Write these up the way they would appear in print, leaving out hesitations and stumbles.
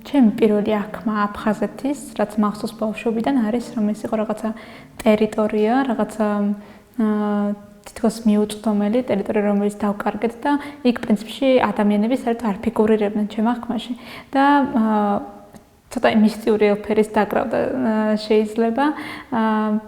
ჩემი პირველი აღქმა აფხაზეთის, რაც მახსოვს ბავშვობიდან არის, რომ ეს იყო რაღაცა ტერიტორია, რაღაცა თითქოს მიუწვდომელი ტერიტორია, რომელიც დავკარგეთ და იქ პრინციპში ადამიანები საერთოდ არ ფიგურირებდნენ ჩემ აღქმაში და ცოტა მისტიური ელფერის დაკრავდა შეიძლება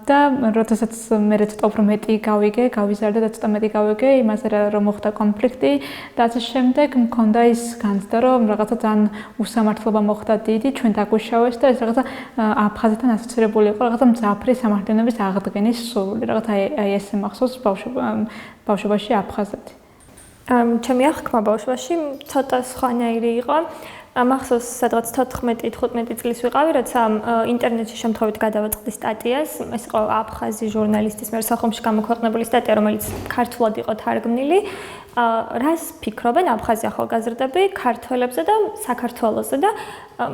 და როდესაც მე ცოტა უფრო მეტი გავიზარდე და ცოტა მეტი გავიგე იმაზე რომ მოხდა კონფლიქტი და ასე შემდეგ მქონდა ის განცდა რომ რაღაცა ძალიან უსამართლობა მოხდა დიდი ჩვენ დაგვიშავეს და ეს რაღაცა აფხაზეთთან ასოცირებული იყო რაღაცა მძაფრი სამართლიანობის აღდგენის სურვილი რაღაცა აი ესე მახსოვს ბავშვობაში აფხაზეთი ჩემი აღქმა ბავშვობაში ცოტა სხვანაირი იყო მახსოვს სადღაც 14-15 წლის ვიყავი, როცა ინტერნეტში შემთხვევით გადავაწყდი სტატიას, ეს იყო აფხაზი ჟურნალისტის მიერ სოხუმში გამოქვეყნებული სტატია, რომელიც ქართულად იყო თარგმნილი. რას ფიქრობენ აფხაზი ახალგაზრდები ქართველებზე და საქართველოზე და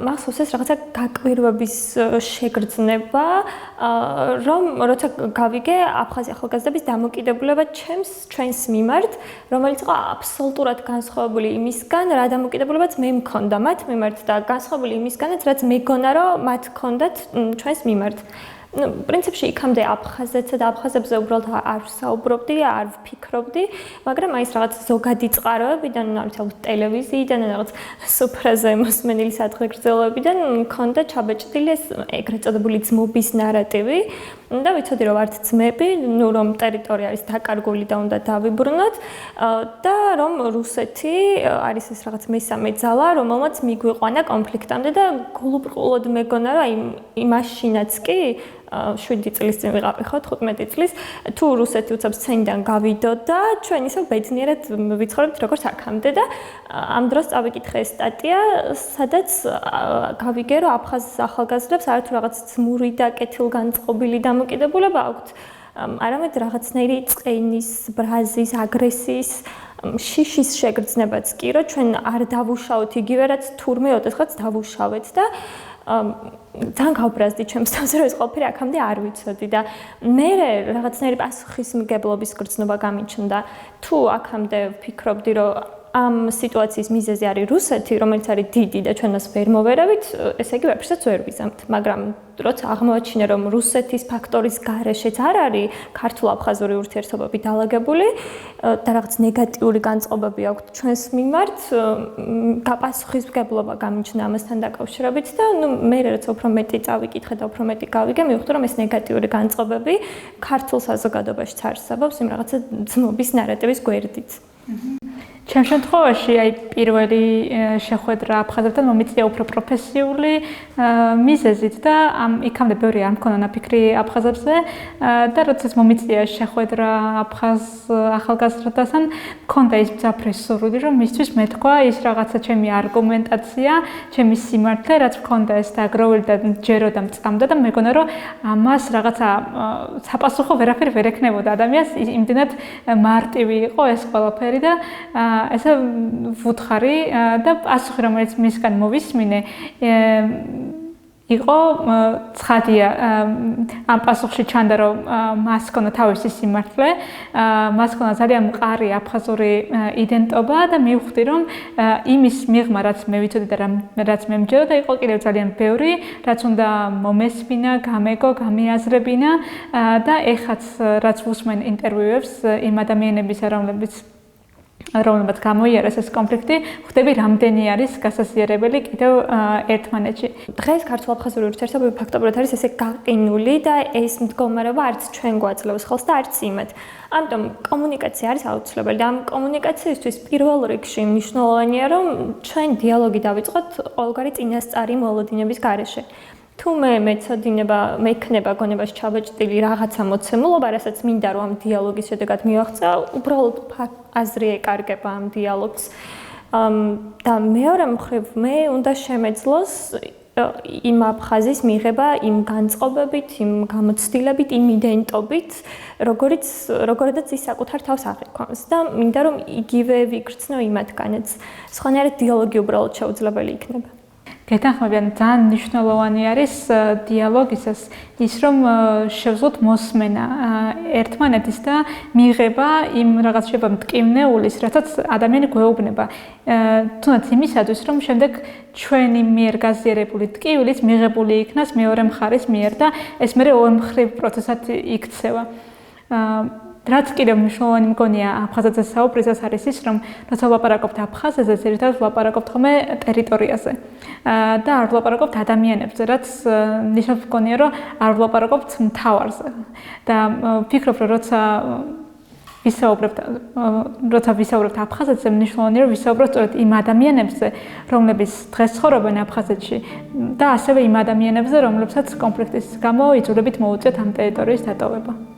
მახსოვს ეს რაღაცა გაკვირვების შეგრძნება, რომ როცა გავიგე აფხაზი ახალგაზრდების დამოკიდებულება ჩვენს მიმართ, რომელიც იყო აბსოლუტურად განსხვავებული იმისგან, რა დამოკიდებულებაც მე მქონდა მათ მიმართ და განსხვავებული იმისგანაც, რაც მეგონა რომ მათ ჰქონდათ ჩვენს მიმართ. პრინციპში იქამდე აფხაზეთსა და აფხაზებზე უბრალოდ არ საუბრობდი, არ ვფიქრობდი, მაგრამ აი ეს რაღაც ზოგადი წყაროებიდან, არ ვიცი, ტელევიზიიდან, რაღაც სუფრაზე მოსმენილი სადღეგრძელოებიდან მქონდა ჩაბეჭდილი ეს ეგრეთ წოდებული ძმობის ნარატივი და ვიცოდი რომ ვართ ძმები, ნუ რომ ტერიტორია არის დაკარგული და უნდა დავიბრუნოთ და რომ რუსეთი არის ეს რაღაც მესამე ძალა, რომელმაც მიგვიყვანა კონფლიქტამდე და გულუბრყულოდ მეგონა რომ აი იმაშინაც კი 7 წლის წინ ვიყავი ხო 15 წლის თუ რუსეთი უცებს ცენიდან გავიდოდა ჩვენ ისევ ბედნიერად ვიცხოვრებთ როგორც აქამდე და ამ დროს წავიკითხე ეს სტატია სადაც გავიგე რომ აფხაზ ახალგაზრდებს არათუ რაღაც ძმური და კეთილგანწყობილი დამოკიდებულება აქვთ არამედ რაღაცნაირი წყენის, ბრაზის, აგრესიის შიშის შეგრძნებაც კი რომ ჩვენ არ დავუშავოთ იგივე რაც თურმე ოდესღაც დავუშავეთ და ძალიან გავბრაზდი ჩემს თავზე რომ ეს ყველაფერი აქამდე არ ვიცოდი და მე რაღაცნაირი პასუხისმგებლობის გრძნობა გამიჩნდა თუ აქამდე ვფიქრობდი რომ ამ სიტუაციის მიზეზი არის რუსეთი, რომელიც არის დიდი და ჩვენ მას ვერ მოვერავით, ესე იგი ვერაფერსაც ვერ ვიზამთ, მაგრამ როცა აღმოაჩინე რომ რუსეთის ფაქტორის გარეშეც არ არის ქართულ-აფხაზური ურთიერთობები დალაგებული და რაღაც ნეგატიური განწყობები აქვთ ჩვენს მიმართ, პასუხისმგებლობა გამიჩნდა ამასთან დაკავშირებით და ნუ მე როცა უფრო მეტი წავიკითხე და უფრო მეტი გავიგე, მივხვდი რომ ეს ნეგატიური განწყობები ქართულ საზოგადოებაშიც არსებობს იმ რაღაცა ძმობის ნარატივის გვერდით. ჩემ შემთხვევაში აი პირველი შეხვედრა აფხაზებთან მომიწია უფრო პროფესიული მიზეზით და იქამდე ბევრი არ მქონდა ნაფიქრი აფხაზებზე და როდესაც მომიწია შეხვედრა აფხაზ ახალგაზრდასთან მქონდა ის მძაფრი სურვილი რომ მისთვის მეთქვა ის რაღაცა ჩემი არგუმენტაცია, ჩემი სიმართლე, რაც მქონდა ეს დაგროვილი და ჯეროდა მწამდა და მეგონა რომ ამას რაღაცა საპასუხო ვერაფერი ვერ ექნებოდა ადამიანს იმდენად მარტივი იყო ეს ყველაფერი და ესე ვუთხარი და პასუხი რომელიც მისგან მოვისმინე იყო ცხადია ამ პასუხში ჩანდა რომ მას ჰქონდა თავისი სიმართლე, მას ჰქონდა ძალიან მყარი აფხაზური იდენტობა და მივხვდი რომ იმის მიღმა რაც მე ვიცოდი და რაც მე მჯეროდა იყო კიდევ ძალიან ბევრი, რაც უნდა მომესმინა, გამეგო, გამიაზრებინა და ეხაც რაც ვუსმენ ინტერვიუებს იმ ადამიანებისა რომლებიც გამოიარეს ეს კონფლიქტი, ხვდები რამდენი არის გასაზიარებელი კიდევ ერთმანეთში. დღეს ქართულ-აფხაზური ურთიერთობები ფაქტობრივად არის ესე გაყინული და ეს მდგომარეობა არც ჩვენ გვაძლევს ხელს და არც იმათ. ამიტომ კომუნიკაცია არის აუცილებელი და ამ კომუნიკაციისთვის პირველ რიგში მნიშვნელოვანია რომ ჩვენ დიალოგი დავიწყოთ ყოველგვარი წინასწარი მოლოდინების გარეშე. თუ მე მექნება გონებაში ჩაბეჭდილი რაღაცა მოცემულობა, რასაც მინდა რომ ამ დიალოგის შედეგად მივაღწია, უბრალოდ აზრი ეკარგება ამ დიალოგს. და მეორე მხრივ მე უნდა შემეძლოს იმ აფხაზის მიღება იმ განწყობებით, იმ გამოცდილებით, იმ იდენტობით, როგორიც ის საკუთარ თავს აღიქვამს და მინდა რომ იგივე ვიგრძნო იმათგანაც. სხვანაირად დიალოგი უბრალოდ შეუძლებელი იქნება. გეთანხმებიან ძალიან მნიშვნელოვანი არის დიალოგისას ის რომ შევძლოთ მოსმენა ერთმანეთის და მიღება იმ რაღაც შეიძლება მტკივნეულის, რასაც ადამიანი გვეუბნება. თუნდაც იმისათვის რომ შემდეგ ჩვენი მიერ გაზიარებული ტკივილიც მიღებული იქნას მეორე მხარის მიერ და ეს მეორე ორმხრივ პროცესად იქცევა. რაც კიდევ მნიშვნელოვანი მგონია აფხაზეთზე საუბრისას არის ის, რომ როცა ვლაპარაკობთ აფხაზეთზე, ძირითადად ვლაპარაკობთ ხოლმე ტერიტორიაზე და არ ვლაპარაკობთ ადამიანებზე, რაც ნიშნავს მგონია, რომ არ ვლაპარაკობთ მთავარზე. და ვფიქრობ, რომ როცა ვისაუბრებთ აფხაზეთზე, მნიშვნელოვანია რომ ვისაუბროთ სწორედ იმ ადამიანებზე, რომლებიც დღეს ცხოვრობენ აფხაზეთში და ასევე იმ ადამიანებზე, რომლებსაც კონფლიქტის გამო იძულებით მოუწიათ ამ ტერიტორიის დატოვება.